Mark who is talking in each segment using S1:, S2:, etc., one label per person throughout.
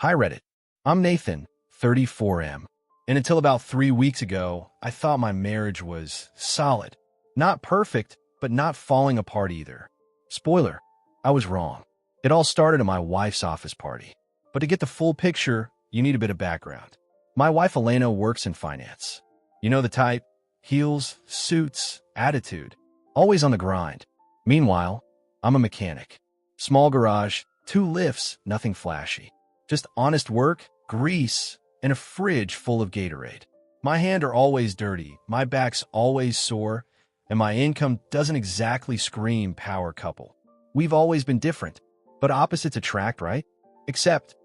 S1: Hi Reddit. I'm Nathan, 34M. And until about 3 weeks ago, I thought my marriage was solid. Not perfect, but not falling apart either. Spoiler, I was wrong. It all started at my wife's office party. But to get the full picture, you need a bit of background. My wife Elena works in finance. You know the type: heels, suits, attitude, always on the grind. Meanwhile, I'm a mechanic. Small garage, 2 lifts, nothing flashy. Just honest work, grease, and a fridge full of Gatorade. My hands are always dirty, my back's always sore, and my income doesn't exactly scream power couple. We've always been different, but opposites attract, right? Except,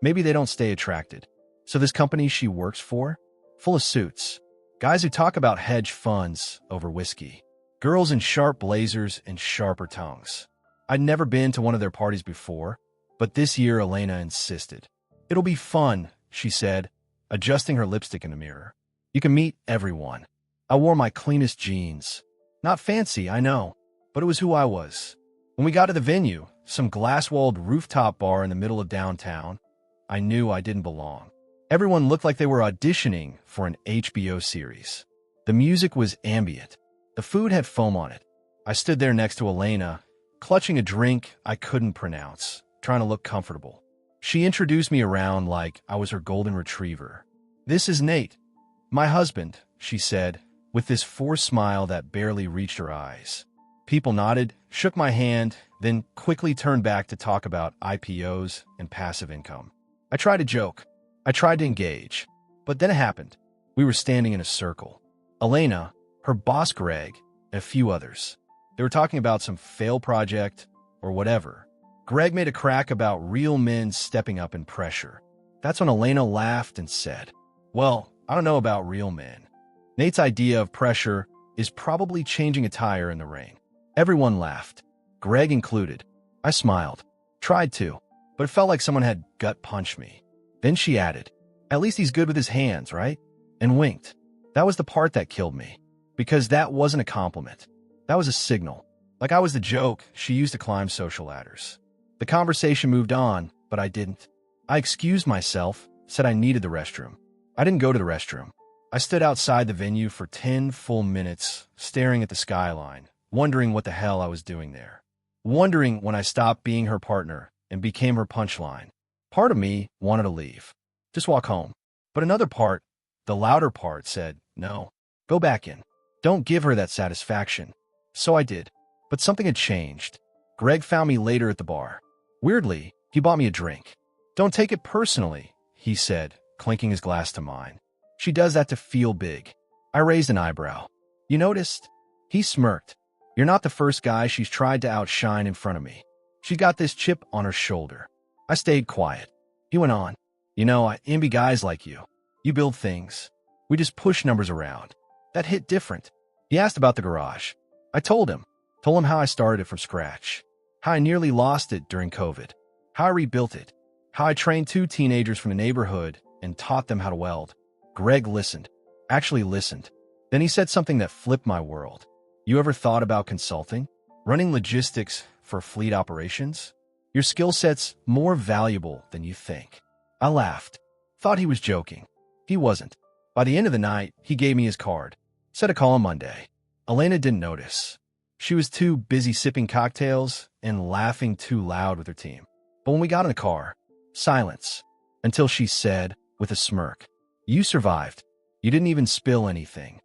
S1: maybe they don't stay attracted. So this company she works for? Full of suits. Guys who talk about hedge funds over whiskey. Girls in sharp blazers and sharper tongues. I'd never been to one of their parties before, but this year Elena insisted. It'll be fun, she said, adjusting her lipstick in the mirror. You can meet everyone. I wore my cleanest jeans. Not fancy, I know, but it was who I was. When we got to the venue, some glass-walled rooftop bar in the middle of downtown, I knew I didn't belong. Everyone looked like they were auditioning for an HBO series. The music was ambient. The food had foam on it. I stood there next to Elena, clutching a drink I couldn't pronounce, trying to look comfortable. She introduced me around like I was her golden retriever. "This is Nate, my husband," she said, with this forced smile that barely reached her eyes. People nodded, shook my hand, then quickly turned back to talk about IPOs and passive income. I tried to joke. I tried to engage. But then it happened. We were standing in a circle. Elena, her boss Greg, and a few others. They were talking about some fail project or whatever. Greg made a crack about real men stepping up in pressure. That's when Elena laughed and said, "Well, I don't know about real men. Nate's idea of pressure is probably changing a tire in the rain." Everyone laughed, Greg included. I smiled. Tried to, but it felt like someone had gut punched me. Then she added, "At least he's good with his hands, right?" And winked. That was the part that killed me. Because that wasn't a compliment. That was a signal. Like I was the joke she used to climb social ladders. The conversation moved on, but I didn't. I excused myself, said I needed the restroom. I didn't go to the restroom. I stood outside the venue for 10 full minutes, staring at the skyline, wondering what the hell I was doing there. Wondering when I stopped being her partner and became her punchline. Part of me wanted to leave. Just walk home. But another part, the louder part, said, "No. Go back in. Don't give her that satisfaction." So I did. But something had changed. Greg found me later at the bar. Weirdly, he bought me a drink. "Don't take it personally," he said, clinking his glass to mine. "She does that to feel big." I raised an eyebrow. "You noticed?" He smirked. "You're not the first guy she's tried to outshine in front of me. She got this chip on her shoulder." I stayed quiet. He went on. "You know, I envy guys like you. You build things. We just push numbers around. That hit different." He asked about the garage. I told him how I started it from scratch, how I nearly lost it during COVID, how I rebuilt it, how I trained 2 teenagers from the neighborhood and taught them how to weld. Greg listened, actually listened. Then he said something that flipped my world. "You ever thought about consulting? Running logistics for fleet operations? Your skill set's more valuable than you think." I laughed. Thought he was joking. He wasn't. By the end of the night, he gave me his card. Said to call on Monday. Elena didn't notice. She was too busy sipping cocktails and laughing too loud with her team. But when we got in the car, silence. Until she said, with a smirk, "You survived. You didn't even spill anything."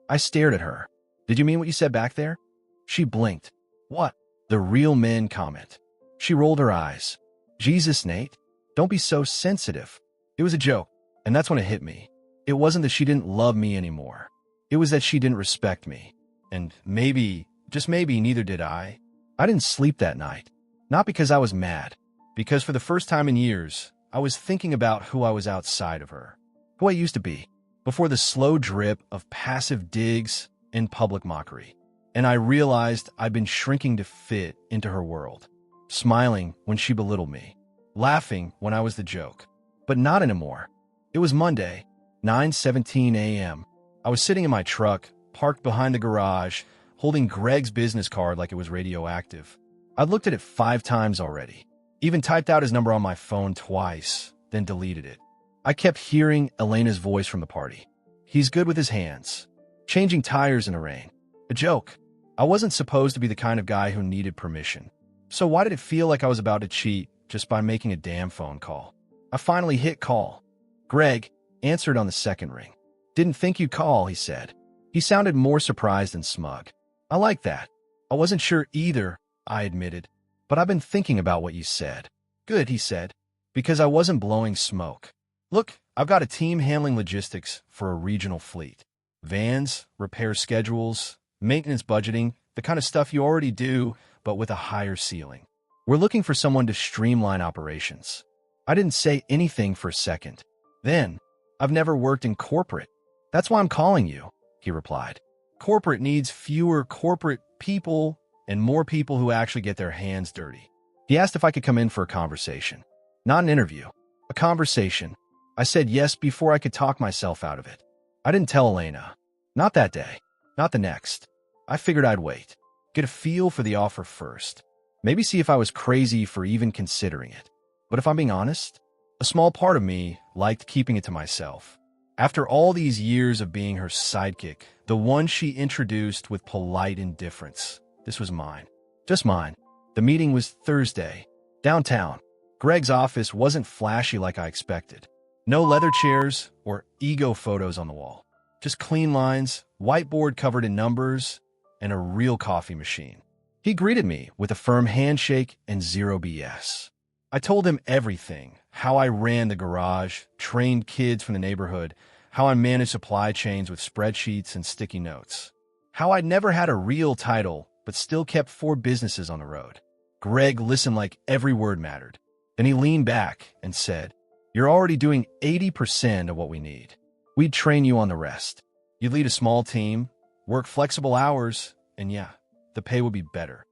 S1: I stared at her. "Did you mean what you said back there?" She blinked. "What?" "The real men comment." She rolled her eyes. "Jesus, Nate, don't be so sensitive." It was a joke, and that's when it hit me. It wasn't that she didn't love me anymore. It was that she didn't respect me. And maybe, just maybe, neither did I. I didn't sleep that night. Not because I was mad. Because for the first time in years, I was thinking about who I was outside of her. Who I used to be, before the slow drip of passive digs and public mockery. And I realized I'd been shrinking to fit into her world. Smiling when she belittled me. Laughing when I was the joke. But not anymore. It was Monday, 9:17 a.m. I was sitting in my truck, parked behind the garage, holding Greg's business card like it was radioactive. I'd looked at it 5 times already. Even typed out his number on my phone twice, then deleted it. I kept hearing Elena's voice from the party. He's good with his hands. Changing tires in the rain. A joke. I wasn't supposed to be the kind of guy who needed permission. So why did it feel like I was about to cheat just by making a damn phone call? I finally hit call. Greg answered on the second ring. Didn't think you'd call, he said. He sounded more surprised than smug. I like that. I wasn't sure either, I admitted. But I've been thinking about what you said. Good, he said. Because I wasn't blowing smoke. Look, I've got a team handling logistics for a regional fleet. Vans, repair schedules, maintenance budgeting, the kind of stuff you already do, but with a higher ceiling. We're looking for someone to streamline operations. I didn't say anything for a second. Then, I've never worked in corporate. That's why I'm calling you, he replied. Corporate needs fewer corporate people and more people who actually get their hands dirty. He asked if I could come in for a conversation. Not an interview. A conversation. I said yes before I could talk myself out of it. I didn't tell Elena. Not that day. Not the next. I figured I'd wait. Get a feel for the offer first. Maybe see if I was crazy for even considering it. But if I'm being honest, a small part of me liked keeping it to myself. After all these years of being her sidekick, the one she introduced with polite indifference, this was mine. Just mine. The meeting was Thursday. Downtown. Greg's office wasn't flashy like I expected. No leather chairs or ego photos on the wall. Just clean lines, whiteboard covered in numbers, and a real coffee machine. He greeted me with a firm handshake and zero BS. I told him everything, how I ran the garage, trained kids from the neighborhood, how I managed supply chains with spreadsheets and sticky notes, how I'd never had a real title but still kept 4 businesses on the road. Greg listened like every word mattered. Then he leaned back and said, "You're already doing 80% of what we need. We'd train you on the rest. You'd lead a small team, work flexible hours, and yeah, the pay would be better."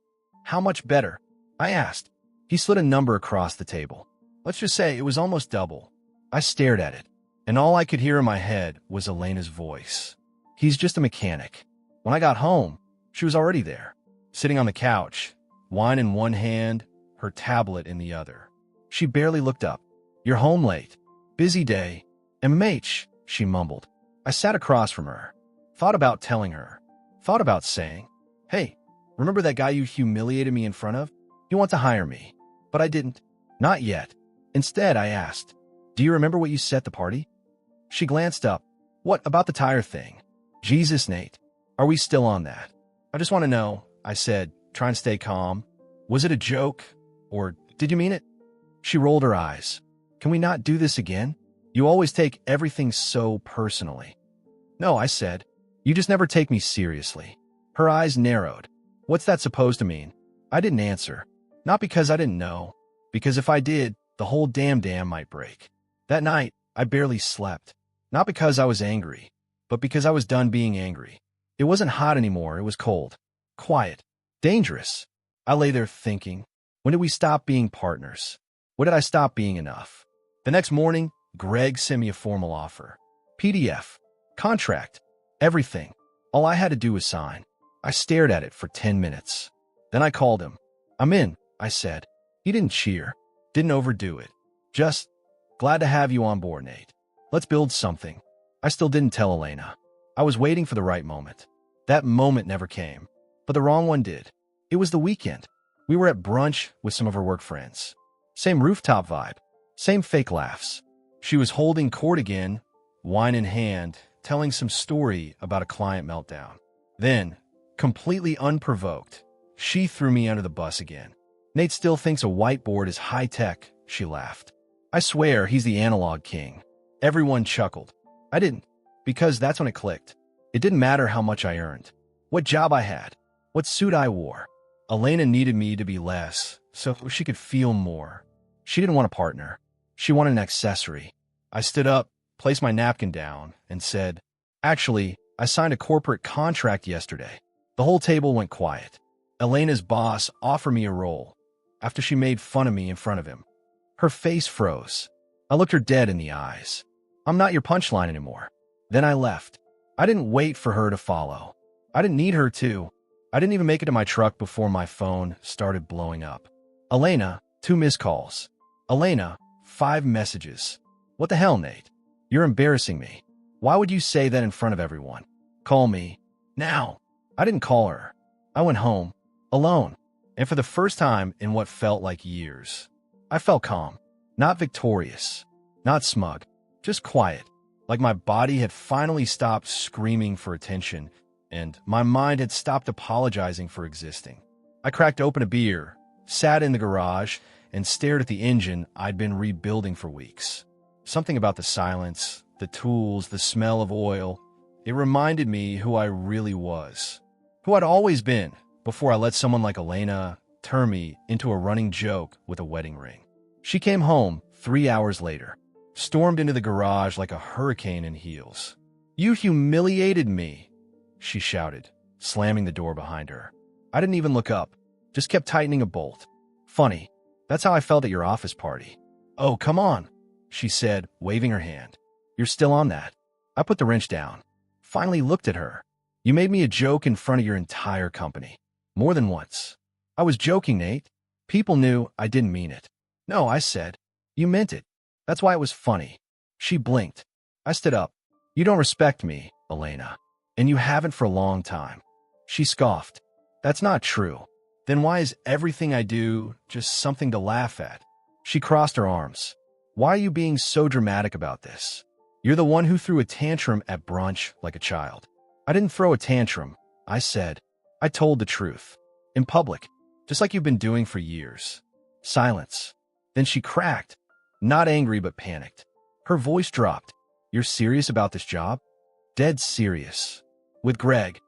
S1: How much better? I asked. He slid a number across the table. Let's just say it was almost double. I stared at it, and all I could hear in my head was Elena's voice. He's just a mechanic. When I got home, she was already there, sitting on the couch, wine in one hand, her tablet in the other. She barely looked up. "You're home late. Busy day. MH," she mumbled. I sat across from her, thought about telling her, thought about saying, "Hey, remember that guy you humiliated me in front of? You want to hire me." But I didn't. Not yet. Instead, I asked, "Do you remember what you said at the party?" She glanced up. "What about the tire thing?" "Jesus, Nate. Are we still on that?" "I just want to know," I said, trying to stay calm. "Was it a joke? Or did you mean it?" She rolled her eyes. "Can we not do this again? You always take everything so personally." "No," I said. "You just never take me seriously." Her eyes narrowed. "What's that supposed to mean?" I didn't answer. Not because I didn't know. Because if I did, the whole damn dam might break. That night, I barely slept. Not because I was angry, but because I was done being angry. It wasn't hot anymore, it was cold. Quiet. Dangerous. I lay there thinking, when did we stop being partners? When did I stop being enough? The next morning, Greg sent me a formal offer. PDF. Contract. Everything. All I had to do was sign. I stared at it for 10 minutes. Then I called him. "I'm in," I said. He didn't cheer. Didn't overdo it. Just, "Glad to have you on board, Nate. Let's build something." I still didn't tell Elena. I was waiting for the right moment. That moment never came. But the wrong one did. It was the weekend. We were at brunch with some of her work friends. Same rooftop vibe. Same fake laughs. She was holding court again, wine in hand, telling some story about a client meltdown. Then, completely unprovoked, she threw me under the bus again. "Nate still thinks a whiteboard is high-tech," she laughed. "I swear he's the analog king." Everyone chuckled. I didn't, because that's when it clicked. It didn't matter how much I earned, what job I had, what suit I wore. Elena needed me to be less, so she could feel more. She didn't want a partner. She wanted an accessory. I stood up, placed my napkin down, and said, "Actually, I signed a corporate contract yesterday." The whole table went quiet. Elena's boss offered me a role after she made fun of me in front of him. Her face froze. I looked her dead in the eyes. "I'm not your punchline anymore." Then I left. I didn't wait for her to follow. I didn't need her to. I didn't even make it to my truck before my phone started blowing up. Elena, 2 missed calls. Elena, 5 messages. What the hell, Nate? You're embarrassing me. Why would you say that in front of everyone? Call me. Now. I didn't call her. I went home. Alone. And for the first time in what felt like years, I felt calm. Not victorious. Not smug. Just quiet. Like my body had finally stopped screaming for attention, and my mind had stopped apologizing for existing. I cracked open a beer, sat in the garage, and stared at the engine I'd been rebuilding for weeks. Something about the silence, the tools, the smell of oil, it reminded me who I really was. Who I'd always been before I let someone like Elena turn me into a running joke with a wedding ring. She came home 3 hours later, stormed into the garage like a hurricane in heels. "You humiliated me," she shouted, slamming the door behind her. I didn't even look up, just kept tightening a bolt. "Funny, that's how I felt at your office party." "Oh, come on," she said, waving her hand. "You're still on that." I put the wrench down, finally looked at her. "You made me a joke in front of your entire company. More than once." "I was joking, Nate. People knew I didn't mean it." "No," I said. "You meant it. That's why it was funny." She blinked. I stood up. "You don't respect me, Elena. And you haven't for a long time." She scoffed. "That's not true. Then why is everything I do just something to laugh at?" She crossed her arms. "Why are you being so dramatic about this? You're the one who threw a tantrum at brunch like a child." "I didn't throw a tantrum," I said. "I told the truth. In public. Just like you've been doing for years." Silence. Then she cracked. Not angry, but panicked. Her voice dropped. "You're serious about this job?" "Dead serious." "With Greg?"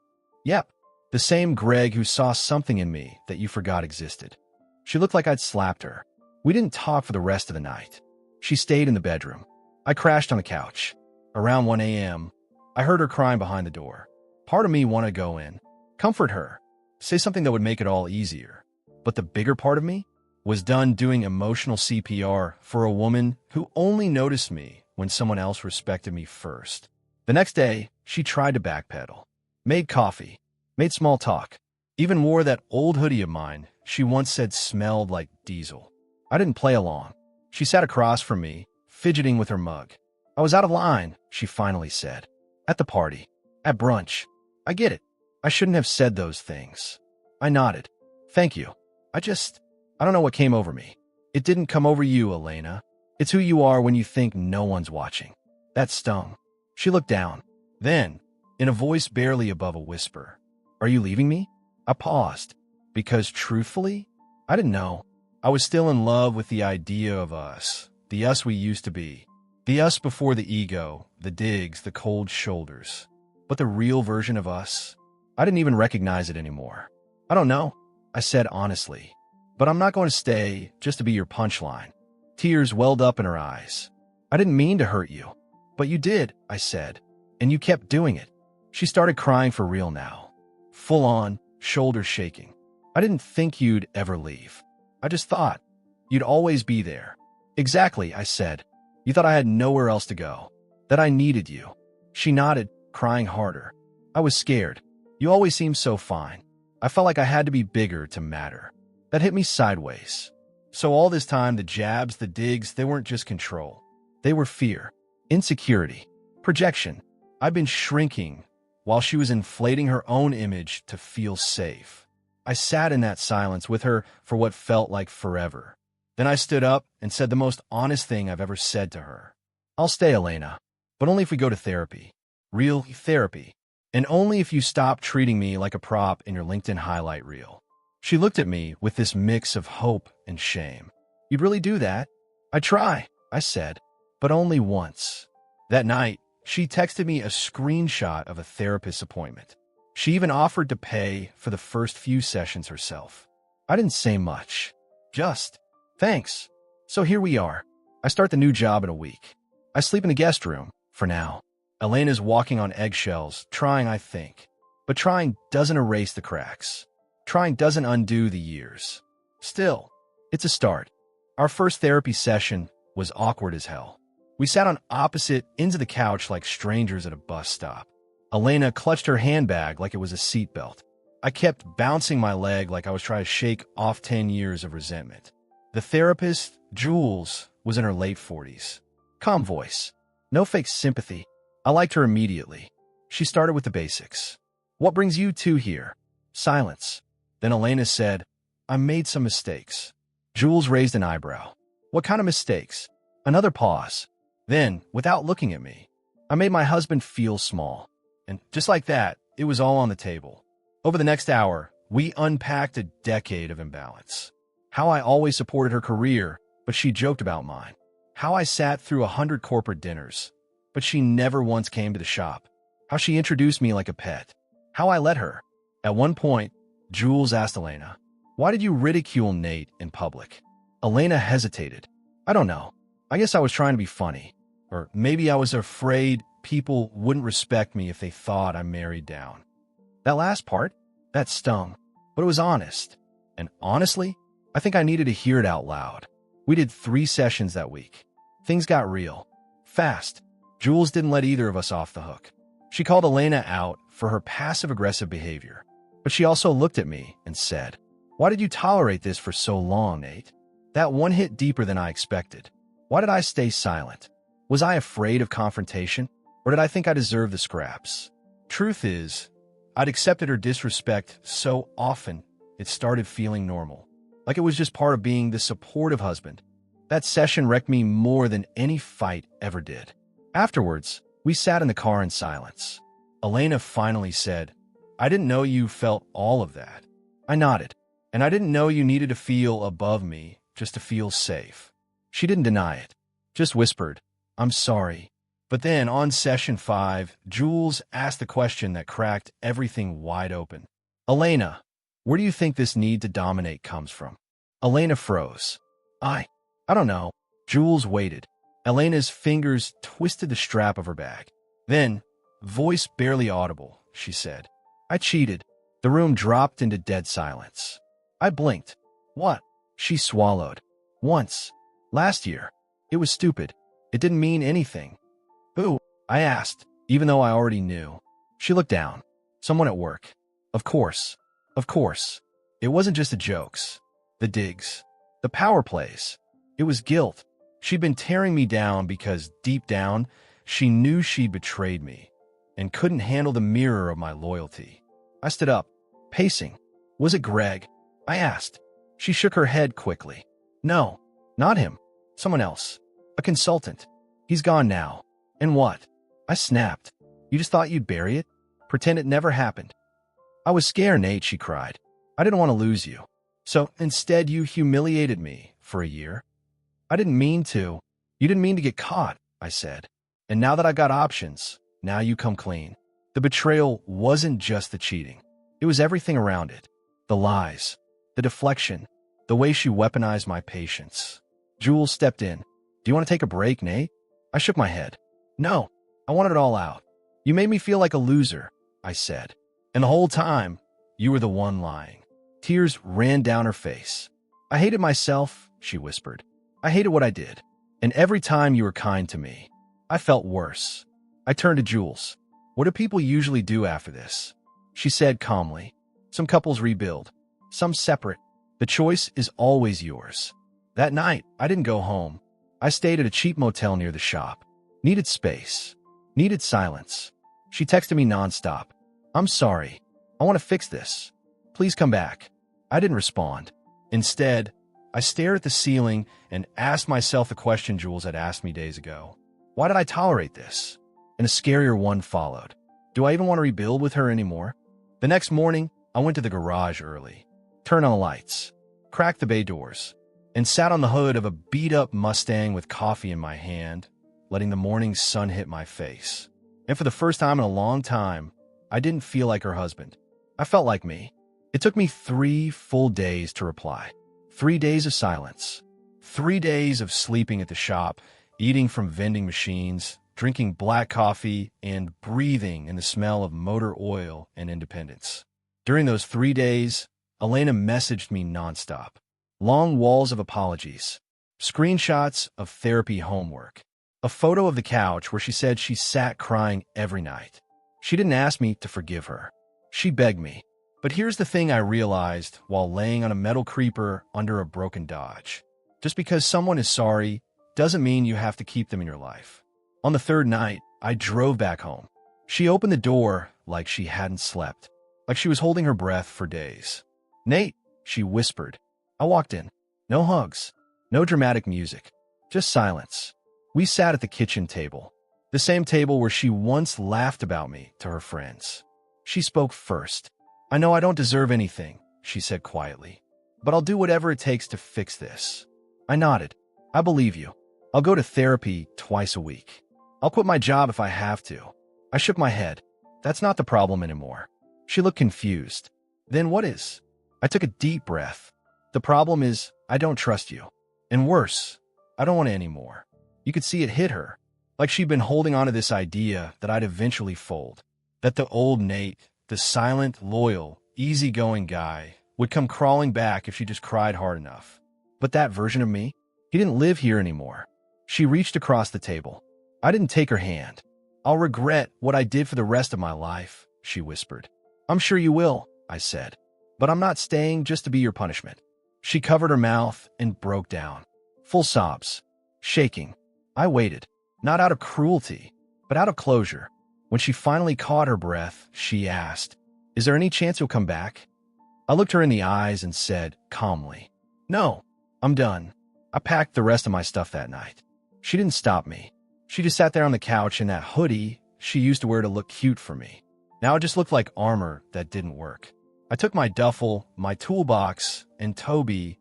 S1: "Yep. The same Greg who saw something in me that you forgot existed." She looked like I'd slapped her. We didn't talk for the rest of the night. She stayed in the bedroom. I crashed on the couch. Around 1 a.m., I heard her crying behind the door. Part of me wanted to go in, comfort her, say something that would make it all easier. But the bigger part of me was done doing emotional CPR for a woman who only noticed me when someone else respected me first. The next day, she tried to backpedal. Made coffee. Made small talk. Even wore that old hoodie of mine she once said smelled like diesel. I didn't play along. She sat across from me, fidgeting with her mug. "I was out of line," she finally said. "At the party. At brunch. I get it. I shouldn't have said those things." I nodded. "Thank you. I don't know what came over me." "It didn't come over you, Elena. It's who you are when you think no one's watching." That stung. She looked down. Then, in a voice barely above a whisper, "Are you leaving me?" I paused. Because truthfully, I didn't know. I was still in love with the idea of us. The us we used to be. The us before the ego, the digs, the cold shoulders. But the real version of us? I didn't even recognize it anymore. "I don't know," I said honestly. "But I'm not going to stay just to be your punchline." Tears welled up in her eyes. "I didn't mean to hurt you." "But you did," I said. "And you kept doing it." She started crying for real now. Full on, shoulders shaking. "I didn't think you'd ever leave. I just thought you'd always be there." "Exactly," I said. "You thought I had nowhere else to go. That I needed you." She nodded, crying harder. "I was scared. You always seemed so fine. I felt like I had to be bigger to matter." That hit me sideways. So all this time, the jabs, the digs, they weren't just control. They were fear, insecurity, projection. I'd been shrinking while she was inflating her own image to feel safe. I sat in that silence with her for what felt like forever. Then I stood up and said the most honest thing I've ever said to her. "I'll stay, Elena, but only if we go to therapy. Real therapy. And only if you stop treating me like a prop in your LinkedIn highlight reel." She looked at me with this mix of hope and shame. "You'd really do that?" "I try," I said, "but only once." That night, she texted me a screenshot of a therapist's appointment. She even offered to pay for the first few sessions herself. I didn't say much. Just, "Thanks." So here we are. I start the new job in a week. I sleep in the guest room, for now. Elena's walking on eggshells, trying, I think. But trying doesn't erase the cracks. Trying doesn't undo the years. Still, it's a start. Our first therapy session was awkward as hell. We sat on opposite ends of the couch like strangers at a bus stop. Elena clutched her handbag like it was a seatbelt. I kept bouncing my leg like I was trying to shake off 10 years of resentment. The therapist, Jules, was in her late 40s. Calm voice. No fake sympathy. I liked her immediately. She started with the basics. What brings you two here? Silence. Then Elena said, I made some mistakes. Jules raised an eyebrow. What kind of mistakes? Another pause. Then, without looking at me, I made my husband feel small. And just like that, it was all on the table. Over the next hour, we unpacked a decade of imbalance. How I always supported her career, but she joked about mine. How I sat through 100 corporate dinners, but she never once came to the shop. How she introduced me like a pet. How I let her. At one point, Jules asked Elena, why did you ridicule Nate in public? Elena hesitated. I don't know. I guess I was trying to be funny. Or maybe I was afraid people wouldn't respect me if they thought I married down. That last part, that stung, but it was honest. And honestly, I think I needed to hear it out loud. We did 3 sessions that week. Things got real. Fast. Jules didn't let either of us off the hook. She called Elena out for her passive-aggressive behavior. But she also looked at me and said, why did you tolerate this for so long, Nate? That one hit deeper than I expected. Why did I stay silent? Was I afraid of confrontation? Or did I think I deserved the scraps? Truth is, I'd accepted her disrespect so often it started feeling normal. Like it was just part of being the supportive husband. That session wrecked me more than any fight ever did. Afterwards, we sat in the car in silence. Elena finally said, I didn't know you felt all of that. I nodded. And I didn't know you needed to feel above me just to feel safe. She didn't deny it, just whispered, I'm sorry. But then on session 5, Jules asked the question that cracked everything wide open. Elena, where do you think this need to dominate comes from? Elena froze. I don't know. Jules waited. Elena's fingers twisted the strap of her bag. Then, voice barely audible, she said, I cheated. The room dropped into dead silence. I blinked. What? She swallowed. Once. Last year. It was stupid. It didn't mean anything. Who? I asked, even though I already knew. She looked down. Someone at work. Of course. Of course. It wasn't just the jokes. The digs. The power plays. It was guilt. She'd been tearing me down because, deep down, she knew she'd betrayed me and couldn't handle the mirror of my loyalty. I stood up, pacing. Was it Greg? I asked. She shook her head quickly. No, not him. Someone else. A consultant. He's gone now. And what? I snapped. You just thought you'd bury it? Pretend it never happened? I was scared, Nate, she cried. I didn't want to lose you. So instead you humiliated me for a year. I didn't mean to. You didn't mean to get caught, I said. And now that I got options, now you come clean. The betrayal wasn't just the cheating. It was everything around it. The lies, the deflection, the way she weaponized my patience. Jules stepped in. Do you want to take a break, Nate? I shook my head. No, I want it all out. You made me feel like a loser, I said. And the whole time, you were the one lying. Tears ran down her face. I hated myself, she whispered. I hated what I did. And every time you were kind to me, I felt worse. I turned to Jules. What do people usually do after this? She said calmly. Some couples rebuild. Some separate. The choice is always yours. That night, I didn't go home. I stayed at a cheap motel near the shop. Needed space. Needed silence. She texted me nonstop. I'm sorry. I want to fix this. Please come back. I didn't respond. Instead, I stared at the ceiling and asked myself the question Jules had asked me days ago. Why did I tolerate this? And a scarier one followed. Do I even want to rebuild with her anymore? The next morning, I went to the garage early, turned on the lights, cracked the bay doors, and sat on the hood of a beat-up Mustang with coffee in my hand, letting the morning sun hit my face. And for the first time in a long time, I didn't feel like her husband. I felt like me. It took me 3 full days to reply. 3 days of silence. 3 days of sleeping at the shop, eating from vending machines, drinking black coffee, and breathing in the smell of motor oil and independence. During those 3 days, Elena messaged me nonstop. Long walls of apologies. Screenshots of therapy homework. A photo of the couch where she said she sat crying every night. She didn't ask me to forgive her. She begged me. But here's the thing I realized while laying on a metal creeper under a broken Dodge. Just because someone is sorry doesn't mean you have to keep them in your life. On the third night, I drove back home. She opened the door like she hadn't slept, like she was holding her breath for days. "Nate," she whispered. I walked in. No hugs, no dramatic music, just silence. We sat at the kitchen table, the same table where she once laughed about me to her friends. She spoke first. "I know I don't deserve anything," she said quietly, "but I'll do whatever it takes to fix this." I nodded. "I believe you. I'll go to therapy twice a week. I'll quit my job if I have to." I shook my head. "That's not the problem anymore." She looked confused. "Then what is?" I took a deep breath. "The problem is, I don't trust you. And worse, I don't want it anymore." You could see it hit her, like she'd been holding on to this idea that I'd eventually fold, that the old Nate, the silent, loyal, easygoing guy, would come crawling back if she just cried hard enough. But that version of me, he didn't live here anymore. She reached across the table. I didn't take her hand. "I'll regret what I did for the rest of my life," she whispered. "I'm sure you will," I said. "But I'm not staying just to be your punishment." She covered her mouth and broke down. Full sobs. Shaking. I waited. Not out of cruelty, but out of closure. When she finally caught her breath, she asked, "Is there any chance you'll come back?" I looked her in the eyes and said, calmly, "No, I'm done." I packed the rest of my stuff that night. She didn't stop me. She just sat there on the couch in that hoodie she used to wear to look cute for me. Now it just looked like armor that didn't work. I took my duffel, my toolbox, and Toby,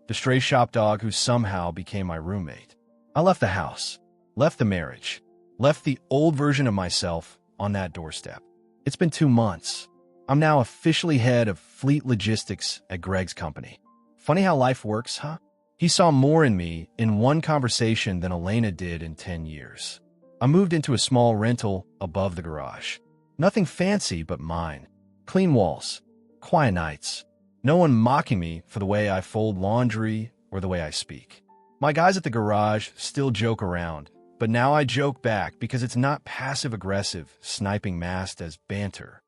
S1: the stray shop dog who somehow became my roommate. I left the house, left the marriage, left the old version of myself on that doorstep. It's been 2 months. I'm now officially head of fleet logistics at Greg's company. Funny how life works, huh? He saw more in me in one conversation than Elena did in 10 years. I moved into a small rental above the garage. Nothing fancy but mine. Clean walls. Quiet nights. No one mocking me for the way I fold laundry or the way I speak. My guys at the garage still joke around, but now I joke back because it's not passive-aggressive, sniping masked as banter.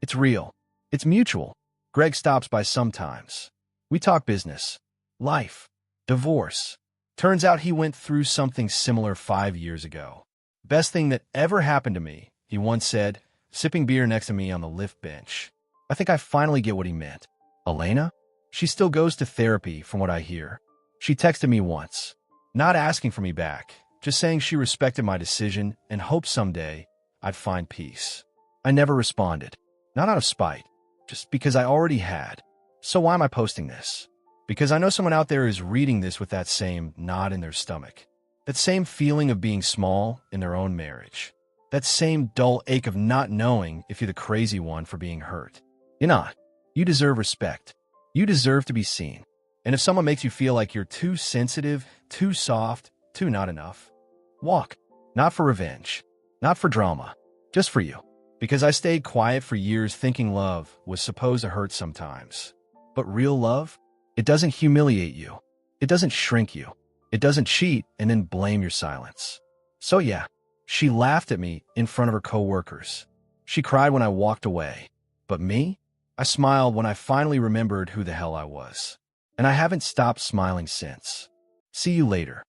S1: It's real. It's mutual. Greg stops by sometimes. We talk business, life, divorce. Turns out he went through something similar 5 years ago. "Best thing that ever happened to me," he once said, sipping beer next to me on the lift bench. I think I finally get what he meant. Elena? She still goes to therapy from what I hear. She texted me once, not asking for me back, just saying she respected my decision and hoped someday I'd find peace. I never responded. Not out of spite, just because I already had. So why am I posting this? Because I know someone out there is reading this with that same knot in their stomach. That same feeling of being small in their own marriage. That same dull ache of not knowing if you're the crazy one for being hurt. You're not. You deserve respect. You deserve to be seen. And if someone makes you feel like you're too sensitive, too soft, too not enough, walk. Not for revenge. Not for drama. Just for you. Because I stayed quiet for years thinking love was supposed to hurt sometimes. But real love? It doesn't humiliate you. It doesn't shrink you. It doesn't cheat and then blame your silence. So yeah, she laughed at me in front of her coworkers. She cried when I walked away. But me? I smiled when I finally remembered who the hell I was. And I haven't stopped smiling since. See you later.